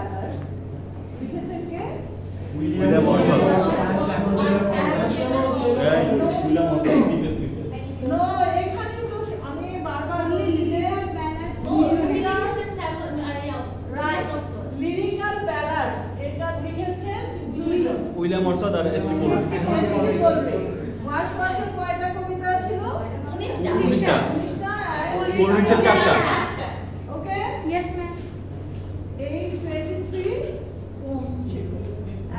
ballads লিখেছেন কে? William মরসন। No, এখানে তো আমি বারবার বলছি যে লিরিক্যাল ব্যালাডস এটা লিখেছেন দুইজন, উইলিয়াম মরসন আর এসটি পোলস। ওয়ার্ডসওয়ার্থের কয়টা কবিতা ছিল? 19টা। 19টা আর কোলরিচের 4টা। ওকে, Yes, ma'am. এই 23 পোমস ছিল।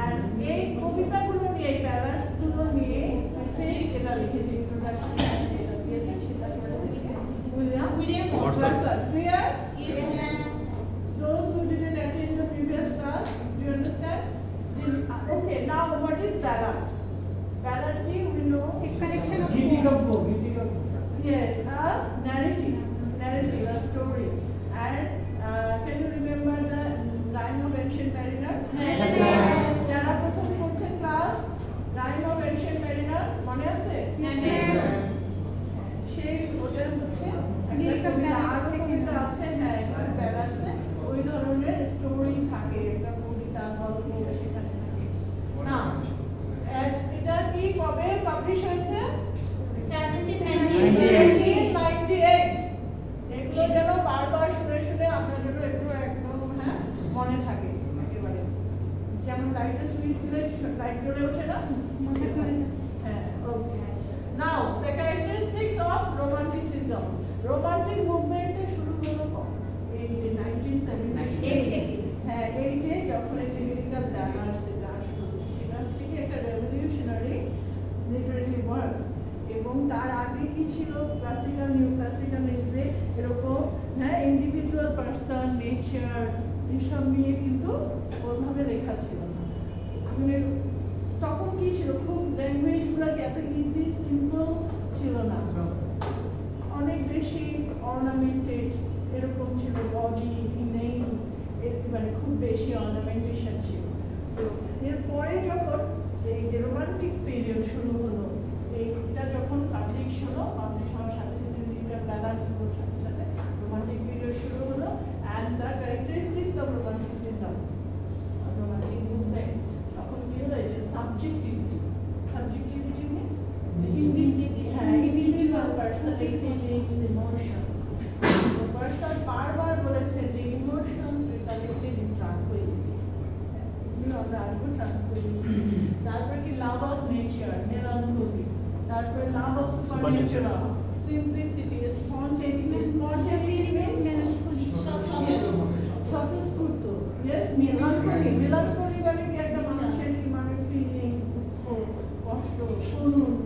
আর এই কবিতাগুলো নিয়ে, এই ব্যালাডস গুলো নিয়ে প্রিফেস যেটা লিখেছে, ইন্ট্রোডাকশন যেটা দিয়েছে, সেটা করেছে কে? William Morrison. Clear? Yes, ma'am. Those who didn't attend the previous class, do you understand? Okay, now what is ballad? Ballad ki we know A collection of yes, a narrative, a story. And can you remember the Rhyme of Ancient Mariner? Yes, ma'am. যারা প্রথম পড়ছেন class Rhyme of Ancient Mariner মনে আছে? Yes, ma'am. সেই ওটার হচ্ছে একটা কবিতা, আরো কবিতা আছে, হ্যাঁ, একটা ব্যালান্সে ওই ধরনের স্টোরি থাকে, একটা কবিতা গল্প সেখানে থাকে না। এটা কি কবে পাবলিশ হয়েছে? 1798। এগুলো যেন বারবার শুনে শুনে আপনার জন্য এগুলো একদম হ্যাঁ মনে থাকে একেবারে, যেমন লাইটের সুইচ দিলে লাইট জ্বলে ওঠে না? হ্যাঁ, ওকে। Now, the characteristics of Romanticism. Romantic movement শুরু হলো কখন? এই যে 1978 হ্যাঁ, এইটে যখন এই লিরিক্যাল ব্যালান্স এটা আসলো, সেটা হচ্ছে কি একটা রেভলিউশনারি লিটারেরি ওয়ার্ক। এবং তার আগে কি ছিল? ক্লাসিক্যাল, নিউ ক্লাসিক্যাল এজে এরকম হ্যাঁ ইন্ডিভিজুয়াল পারসন, নেচার এসব নিয়ে কিন্তু ওইভাবে লেখা ছিল না। মানে তখন কি ছিল? খুব ল্যাঙ্গুয়েজ গুলো এত ইজি সিম্পল ছিল না, অনেক বেশি অর্নামেন্টেড এরকম ছিল, বডি নেম মানে খুব বেশি অর্নামেন্টেশন ছিল। তো এরপরে যখন এই যে রোমান্টিক পিরিয়ড শুরু হলো, এইটা যখন পাবলিশ হওয়ার সাথে সাথে লিরিক্যাল ব্যালান্স হওয়ার সাথে সাথে রোমান্টিক পিরিয়ড শুরু হলো। And the characteristics of romanticism, romantic movement, তখন কি হলো? এই যে সাবজেক্টিভিটি মিন্স ইন্ডিভিজুয়াল পার্সনের ফিলিংস, ইমোশনস। পার্সন বারবার বলেছেন যে ইমোশনস রিলেটেড ইন ট্রাঙ্কুইলিটি, আমরা আসবো ট্রাঙ্কুইলিটি। তারপর কি লাভ অফ নেচার, মেলানকোলি, তারপর love of supernatural, simplicity, spontaneity means স্বতঃস্ফূর্ত। ইয়েস, মেলানকোলি মানে কি? একটা মানুষের কি মানে ফিলিংস, দুঃখ, কষ্ট,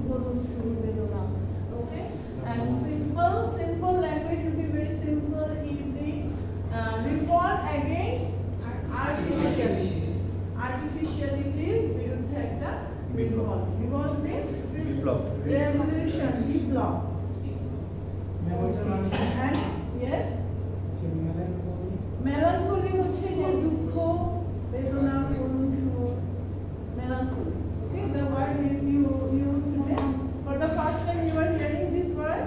করুণ সুর, বেদনা। ওকে, and simple language will be very simple, easy. Revolt against artificiality বিরুদ্ধে একটা revolt. Revolt means revolution, Biplab. And yes, melancholy হচ্ছে যে দুঃখ, বেদনা, করুণ সুর, melancholy. Okay, the word you today for the first time you are hearing this word.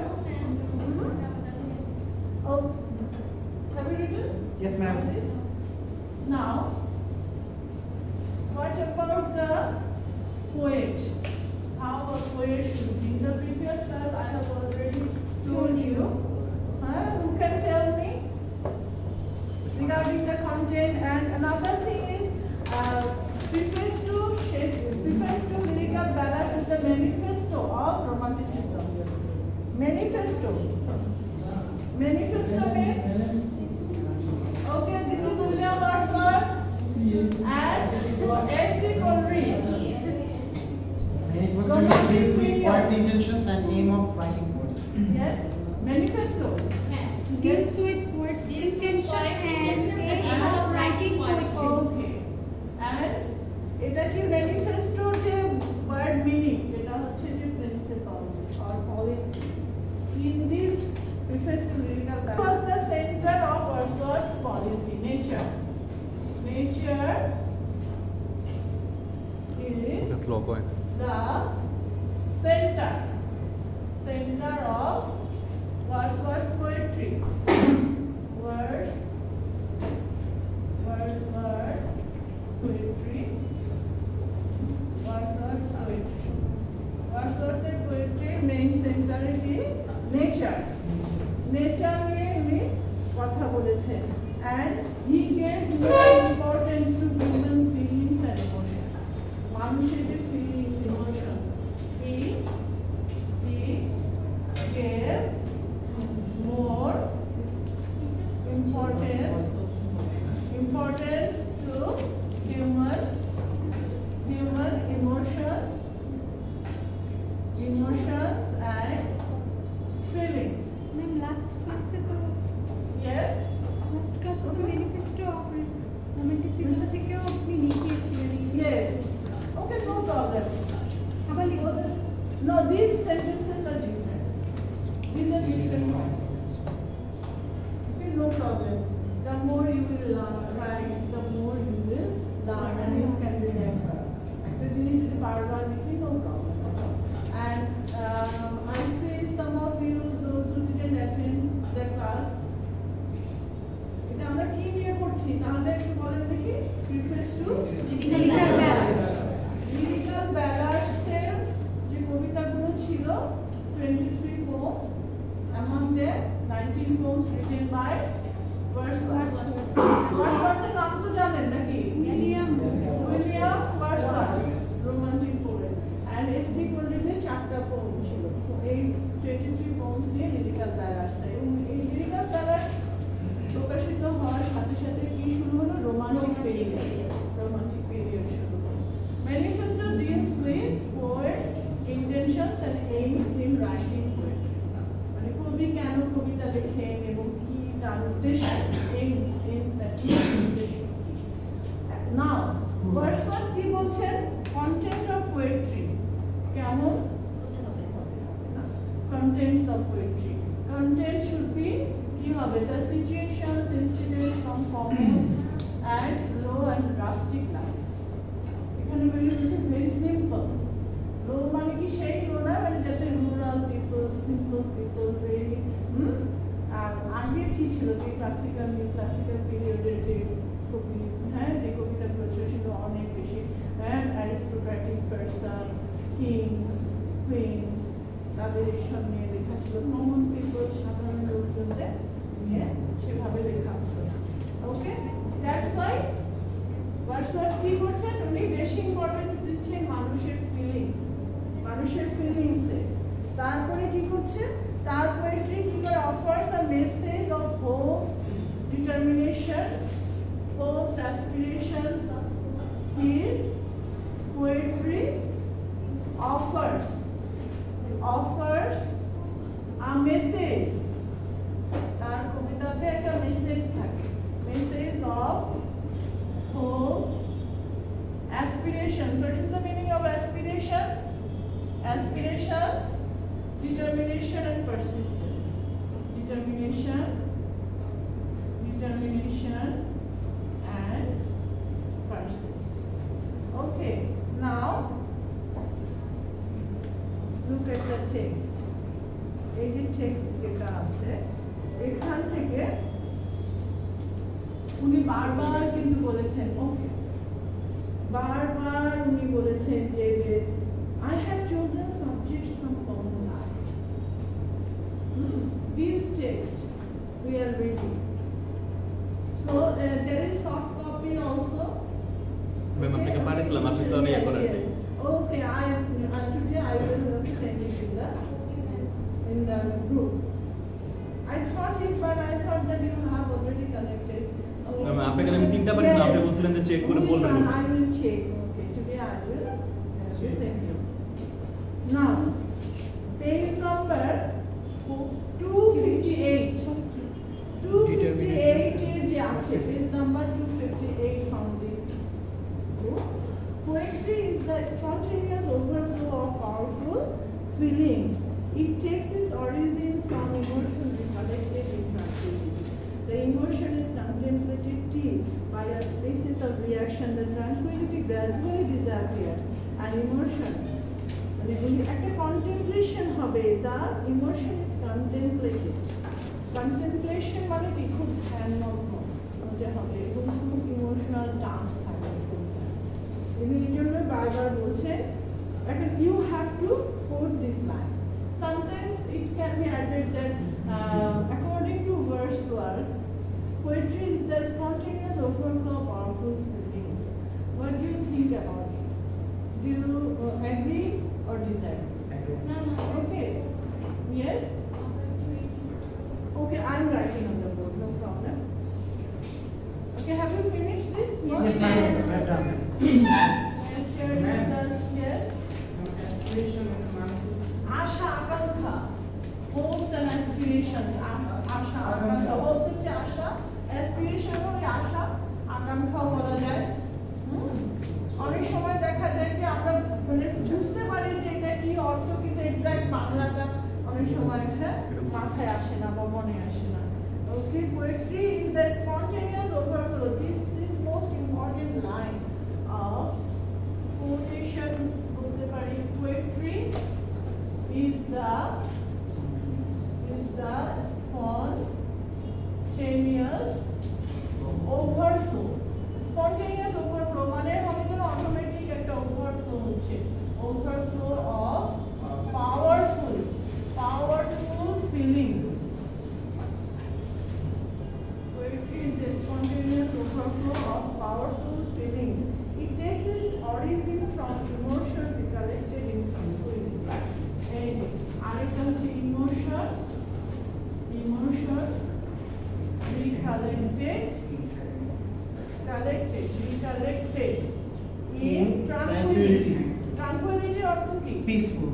Oh, have you written? Yes, ma'am. Now, what about the poet? How a poet should be? In the previous class, I have already told you. Who can tell me regarding the content? And another thing is, preface to lyrical ballads is the manifesto of Romanticism. Manifesto means, okay, this is William Wordsworth and S.T. Coleridge. Poet's intentions and aim of writing poetry. Yes, manifesto. Deals with words, intention and aim of writing poetry. Okay. And এটা কি manifesto যে word meaning যেটা হচ্ছে যে principles or policy in this preface to lyrical ballad was the center of Wordsworth's policy. Nature is the center of Wordsworth's poetry. Wordsworth বলেছেন and he gave more importance to human feelings and emotions মানুষের যে feelings emotions he gave more importance to human emotions and feelings. Ma'am last class से तो Yes. Last class से तो manifesto of romanticism से क्यों अपनी नीचे अच्छी Yes. Okay, no problem. अब लिखो No, these sentences are different. These are different points. Okay, no problem. The more you will write, the more you will learn and you can remember. একটা জিনিস যদি বারবার লিখি, no problem at all. And I see some of you, those who didn't attend the class, এটা আমরা কি নিয়ে পড়ছি? তাহলে একটু বলেন দেখি. Preface to Lyrical ballads. Lyrical ব্যালাডসের যে কবিতাগুলো ছিল 23 poems, among them 19 poems written by Wordsworth. Wordsworthের নাম তো জানেন নাকি? William Wordsworth, romantic poet. And S.T. Coleridge's 4টা poem ছিল। তো এই 23 poems নিয়ে লিরিক্যাল ব্যালাডস। এবং এই লিরিক্যাল ব্যালাডস প্রকাশিত হওয়ার সাথে সাথে কি শুরু হলো? রোমান্টিক পিরিয়ড শুরু হলো। Manifesto deals with poets' intentions and aims in writing poetry. মানে কবি কেন কবিতা লেখেন এবং কি তার উদ্দেশ্য, aims that কি উদ্দেশ্য কি। Now, Wordsworth কি বলছেন? Content of poetry কেমন? Contents of poetry. Content should be কি হবে? The situations, incidents from common and low and rustic life. এখানে বলি হচ্ছে very simple. Low মানে কি সেই low না, মানে যাতে rural people, simple people, very আর আগে কি ছিল যে ক্লাসিক্যাল পিরিয়ডের যে কবি, হ্যাঁ, যে কবিতাগুলো ছিল সেগুলো অনেক বেশি অ্যারিস্টোক্রেটিক পার্সন, কিংস, কুইন্স, তাদের এইসব নিয়ে লেখা ছিল। কমন পিপল, সাধারণ লোকজনদের নিয়ে সেভাবে লেখা হতো। ওকে, দ্যাটস ওয়াই ওয়ার্ডসওয়ার্থ কি করছেন? উনি বেশি ইম্পর্টেন্স দিচ্ছেন মানুষের ফিলিংসে। তারপরে কি করছে? তার পোয়েট্রি কি করে? Offers a message of hope, determination, hopes, aspirations. His poetry offers a message. তার কবিতাতে একটা মেসেজ থাকে, message of hope, aspirations. What is the meaning of aspiration? Aspirations, determination and persistence. Determination and persistence. Okay, now look at the text. এই যে text যেটা আছে এখান থেকে উনি বারবার কিন্তু বলেছেন, ওকে, বারবার উনি বলেছেন যে I have chosen subjects from common life. This text we are reading. So there is soft copy also. Ma'am, আপনাকে পাঠিয়েছিলাম, আপনি তো নিয়ে করেন। Okay, today I will send it in the group. I thought that you have already collected. Ma'am, আপনাকে আমি 3টা পাঠিয়েছিলাম, আপনি বলছিলেন যে চেক করে বলবেন। I will check. Okay, today I will send you. Now, page number 258. 258 এর যে আছে, page number 258 from this book. Poetry is the spontaneous overflow of powerful feelings. It takes its origin from emotion recollected in tranquility. The emotion is contemplated till by a species of reaction, the tranquility gradually disappears, and emotion, একটা contemplation হবে, the emotion is contemplated. Contemplation মানে কি? খুব ধ্যানমগ্ন হতে হবে এবং খুব ইমোশনাল টাচ থাকবে। তিনি এই জন্য বারবার বলছেন, এখন you have to quote these lines. Sometimes it can be added that according to Wordsworth, about it. Do you agree or disagree? Okay. Yes? Okay, I'm writing on the board, no problem. Okay, have you finished this? Yes, ma'am. We have done. Share, discuss, yes? Aspiration and manifestation. Asha, Akankha, hopes and aspirations. Asha, Akankha, hopes হচ্ছে আশা, aspiration হলো আশা, আকাঙ্ক্ষা বলা যায়। অনেক সময় দেখা যায় যে আমরা মানে বুঝতে পারি যে এটা কি অর্থ, কিন্তু এক্সাক্ট বাংলাটা অনেক সময় মাথায় আসে না বা মনে আসে না। Okay, poetry is the spontaneous overflow. This is most important line of quotation. বলতে পারি poetry is the spontaneous overflow. Spontaneous overflow মানে হবে যেন অটোমেটিক একটা overflow হচ্ছে, overflow of powerful feelings. Poetry is the spontaneous overflow of powerful feelings. It takes its origin from emotion recollected in tranquility. এই যে আরেকটা হচ্ছে emotion recollected in tranquility. Tranquility অর্থ কি? Peaceful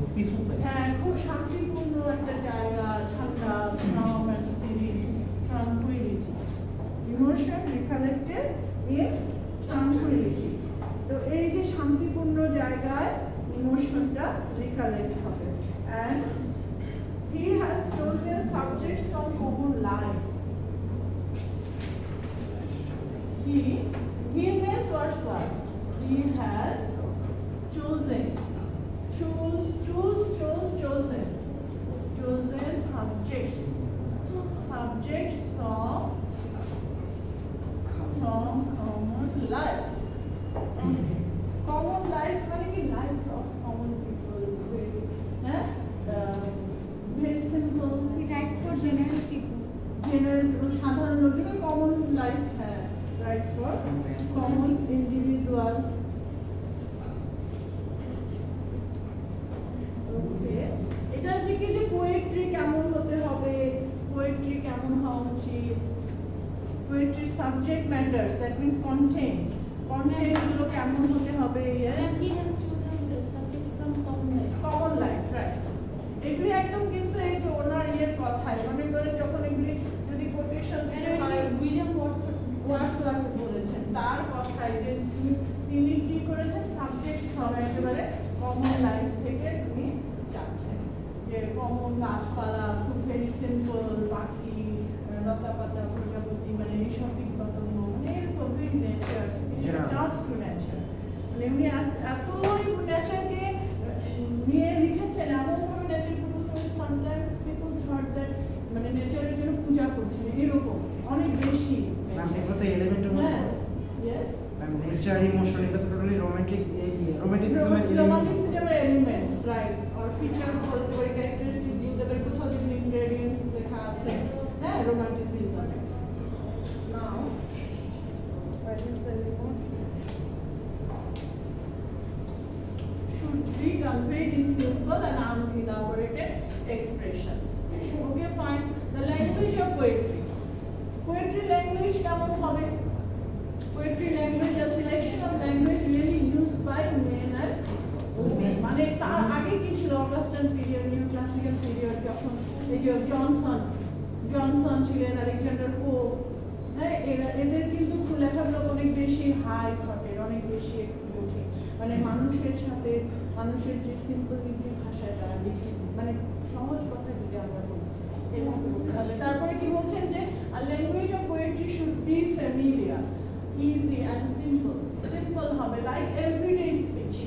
place. হ্যাঁ, খুব শান্তিপূর্ণ একটা জায়গা, ঠান্ডা, calm and serene, tranquility. Emotion recollected in tranquility. তো এই যে শান্তিপূর্ণ জায়গায় ইমোশনটা recollect হবে, and he has chosen subjects from common life. He means what? He has chosen subjects from common life. Common life মানে কি? Life of common people. Very simple. We write for general people. General সাধারণ লোকজন, common life, হ্যাঁ, right for common individual. Okay, এটা হচ্ছে কি যে poetry কেমন হতে হবে, পোয়েট্রি কেমন হওয়া উচিত, poetry subject matters, that means content গুলো কেমন হতে হবে। Yes, And he has chosen the subjects from common life. Common life, right. এগুলি একদম কিন্তু এই যে ওনার ইয়ের কথাই, মনে করে যখন এগুলি যদি কোটেশন দিতে হয়, William ওয়ার্ডসওয়ার্থ বলেছেন তার কথাই যে তিনি কি করেছেন, সাবজেক্ট হবে একেবারে কমন লাইফ থেকে তিনি যাচ্ছেন, যে কমন গাছপালা, খুব ভেরি সিম্পল, পাখি, লতাপাতা, প্রজাপতি, মানে এইসব কীটপতঙ্গ, মানে এরকম নেচার, জাস্ট টু নেচার, মানে উনি এতই নেচারকে নিয়ে লিখেছেন, এমনভাবে nature sometimes people thought that মানে নেচারের জন্য পূজা করছেন, এরকম অনেক বেশি। এগুলো তো এলিমেন্টের মধ্যে। Yes. Nature, emotion, এটা তো totally romantic, romanticism elements, right, or features বলতে পারি, characteristics বলতে পারি, কোথাও যদি ingredients লেখা আছে, হ্যাঁ, romanticism. Now, what is the report? Should be conveyed in simple and unelaborated expressions. Okay, fine. The language of poetry. Poetry language কেমন হবে? Poetry language, a selection of language really used by men and women. মানে তার আগে কি ছিল? Augustine period, new classical period, যখন এই যে জনসন ছিলেন, আলেকজান্ডার পোপ, হ্যাঁ, এদের কিন্তু লেখাগুলো অনেক বেশি হাই থটের, অনেক বেশি ওঠে, মানে মানুষের সাথে মানুষের যে সিম্পল ইজি ভাষায় তারা লিখে, মানে সহজ কথা যদি আমরা বলি এভাবে বলতে হবে। তারপরে কি বলছেন যে a language of poetry should be familiar, easy and simple হবে, like everyday speech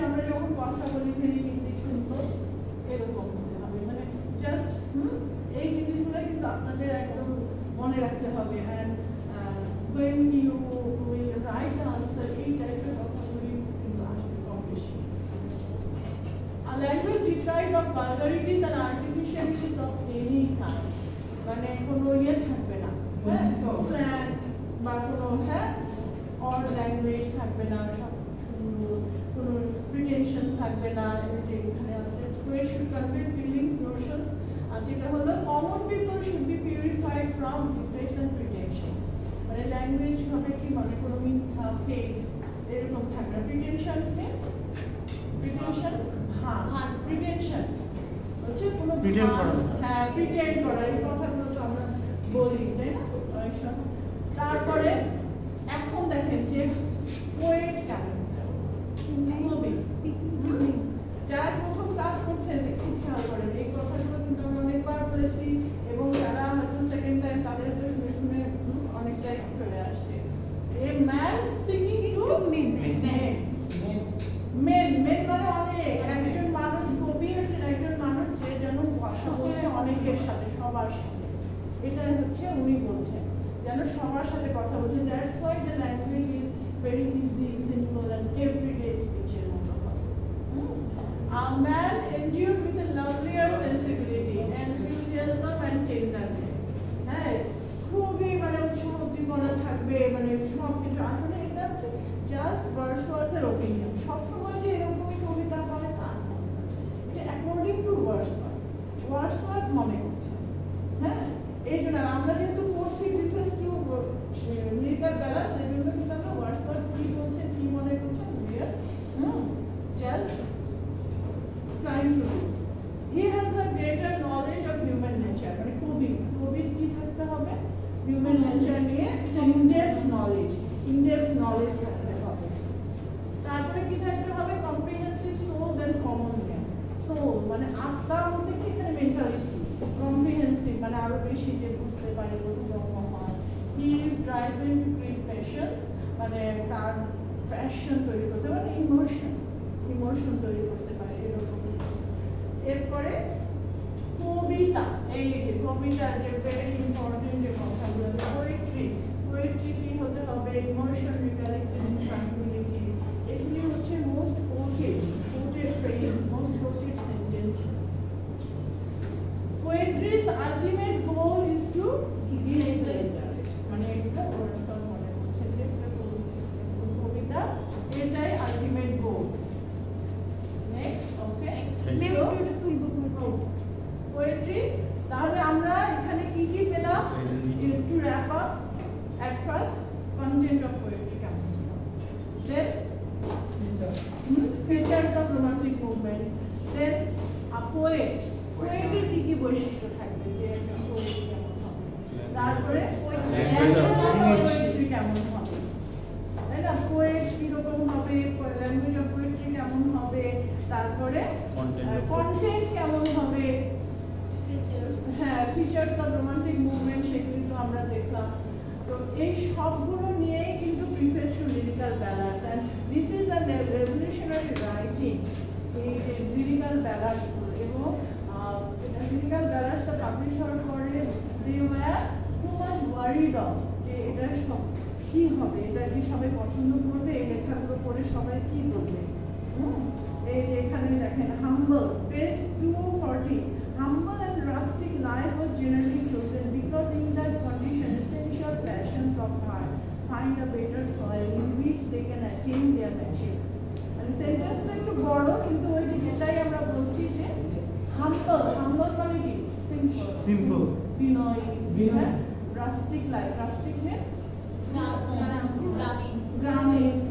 আমরা যখন কথা বলি, very easy, simple, এরকম হতে হবে, মানে জাস্ট এই জিনিসগুলো কিন্তু আপনাদের একদম মনে রাখতে হবে। and when you will write the answer, এই টাইপের কথাগুলি কিন্তু আসবে কম বেশি। A language deprived of vulgarities and artificialities of any kind, মানে কোনো ইয়ে থাকবে না, হ্যাঁ, স্ল্যাং বা কোনো, হ্যাঁ, or language থাকবে না, কোনো pretensions থাকবে না, এই যে এখানে আছে where should convey feelings, notions, আর যেটা হলো common people should be purified from defects and pretensions, মানে ল্যাঙ্গুয়েজ হবে কি মানে কোনো মিথ্যা ফেক এরকম থাকবে না। প্রিটেনশনস মিন্স প্রিটেনশন ভান, প্রিটেনশন হচ্ছে কোনো Pretend করা। হ্যাঁ প্রিটেন্ড করা, এই কথাগুলো তো আমরা বলি তাই না অনেক সময়। তারপরে এখন দেখেন যে পোয়েট কেমন কবি, যারা প্রথম ক্লাস করছেন একটু খেয়াল করেন এই কথাগুলো কিন্তু আমি অনেকবার বলেছি, এবং যারা হয়তো সেকেন্ড টাইম তাদের তো শুনে শুনে অনেকটাই চলে আসছে। A man speaking to men, men men মানে অনেক, একজন মানুষ কবি হচ্ছে একজন মানুষ যে যেন কথা বলছে অনেকের সাথে, সবার সাথে, এটাই হচ্ছে উনি বলছেন যেন সবার সাথে কথা বলছেন। That's why the language is very easy, simple and everyday স্পিচের মতো হয়। A man endued with a lovelier sensibility, enthusiasm and tenderness. হ্যাঁ খুবই মানে উৎসাহ উদ্দীপনা থাকবে, মানে সব কিছু আসলে এটা হচ্ছে জাস্ট ওয়ার্ডসওয়ার্থের ওপিনিয়ন। সবসময় যে এরকমই কবিতা হয় তা না, এটা অ্যাকর্ডিং টু ওয়ার্ডসওয়ার্থ মনে করছে। হ্যাঁ এই জন্য আমরা যেহেতু পড়ছি প্রিফারেন্স টু লিরিক্যাল ব্যালান্স, এই জন্য কিন্তু আমরা ওয়ার্ডসওয়ার্থ কি বলছেন কি মনে করছেন we are just trying to do. He has a greater knowledge of human nature. মানে কবির কি থাকতে হবে হিউম্যান নেচার নিয়ে in-depth knowledge থাকতে হবে। তারপরে কি থাকতে হবে comprehensive soul then common man. soul মানে আত্মা বলতে কি এখানে মেন্টালিটি, comprehensive মানে আরো বেশি যে বুঝতে পারে বোধগম্য হয়। He is driven to create passions, মানে তার প্যাশন তৈরি করতে মানে ইমোশন তৈরি করতে পারে এরকম। এরপরে কবিতা, এই যে কবিতা যে ভেরি ইম্পর্টেন্ট যে কথাগুলো, পোয়েট্রি কি হতে হবে ইমোশন রিকালেক্টেড ইন ট্রাঙ্কুইলিটি, এগুলি হচ্ছে most quoted phrase, most quoted sentences. Poetry's ultimate goal is to give pleasure, মানে এটা ওরসন মনে হচ্ছে যে কবিতা এটাই ultimate goal. Next okay poetry, তাহলে আমরা এখানে কি কি পেলাম to wrap up at first content of poetry কেমন, দেন ফিচার্স অফ রোমান্টিক মুভমেন্ট, দেন আ পোয়েটের কি কি বৈশিষ্ট্য থাকবে যে একটা পোয়েট কেমন হবে, তারপরে পোয়েট্রি কেমন হবে তাই না, পোয়েট কিরকম হবে, ল্যাঙ্গুয়েজ অফ পোয়েট্রি কেমন হবে, তারপরে কন্টেন্ট কেমন হবে, হ্যাঁ ফিচার্স অফ রোমান্টিক মুভমেন্ট সেগুলি তো আমরা দেখলাম। তো এই সবগুলো নিয়েই কিন্তু preface to Lyrical Ballads, and this is a revolutionary writing, এই যে লিরিক্যাল ব্যালান্স। এবং লিরিক্যাল ব্যালান্সটা পাবলিশ হওয়ার পরে they were too much worried of যে এটা সব কি হবে, এটা কি সবাই পছন্দ করবে, এই লেখাগুলো পড়ে সবাই কি বলবে। এই যে এখানে দেখেন হাম্বল page 240, humble and rustic life was generally chosen because in that condition essential passions of heart find a better soil in which they can attain their maturity. মানে সেন্টেন্সটা একটু বড় কিন্তু ওই যে যেটাই আমরা বলছি যে হাম্বল মানে কি সিম্পল বিনয়ী, রাস্টিক লাইফ, রাস্টিক মিন্স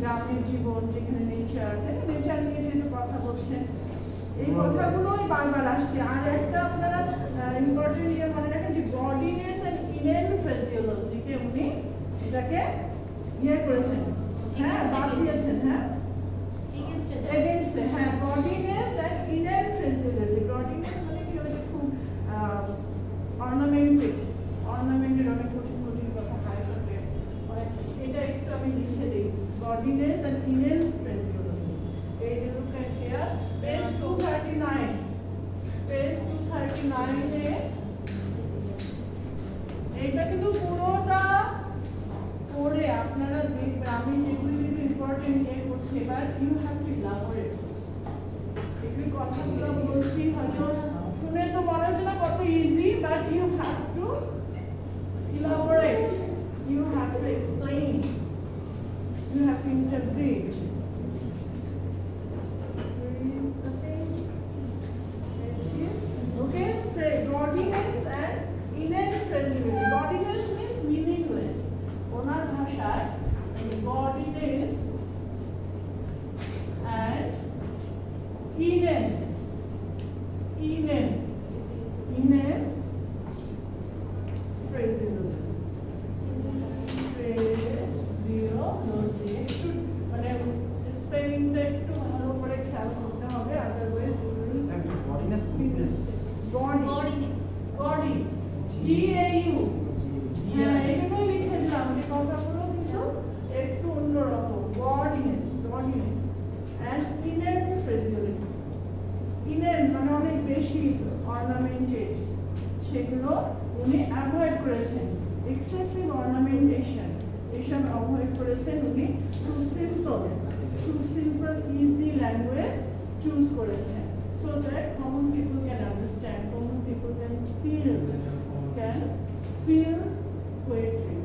গ্রামীণ জীবন যেখানে নেচার নিয়ে যেহেতু কথা বলছেন এই কথাগুলোই বারবার আসছে। আর একটা আপনারা ইম্পর্টেন্ট ইয়ে মনে রাখেন যে বডিনেস এন্ড ইনেন ফিজিওলজিকে উনি এটাকে ইয়ে করেছেন, হ্যাঁ বাদ দিয়েছেন, হ্যাঁ এগেইনস্ট, হ্যাঁ বডিনেস এন্ড ইনেন ফিজিওলজি। বডিনেস মানে কি ওই যে খুব অর্নামেন্টেড অনেক কঠিন কথা হাই করবে, এটা একটু আমি লিখে দিই বডিনেস এন্ড ইনেন ফিজিওলজি। এই যে look at here page 239, page 239 এ এটা কিন্তু পুরোটা পড়ে আপনারা দেখবেন আমি যেগুলো ইম্পর্টেন্ট ইয়ে করছি, but you have to elaborate. এগুলি কথাগুলো বলছি হয়তো শুনে তো মনে হচ্ছে না কত easy, but you have to elaborate, you have to explain. Ornamented সেগুলো উনি অ্যাভয়েড করেছেন। এক্সেসিভ অর্নামেন্টেশন অ্যাভয়েড করেছেন উনি। Too simple easy language choose করেছেন so that common people can understand, common people can feel poetry.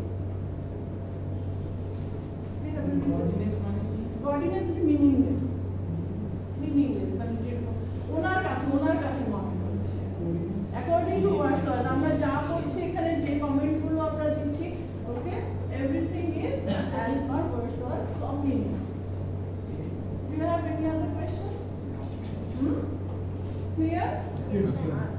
Godliness is meaningless মানে যেরকম ওনার কাছে মনে হচ্ছে অ্যাকর্ডিং টু ওয়ার্ডস ওয়ার্ড আমরা যা পড়ছি এখানে যে কমেন্টগুলো আমরা দিচ্ছি ওকে everything is as per words words opinion. Do you have any other question? Clear? Yes.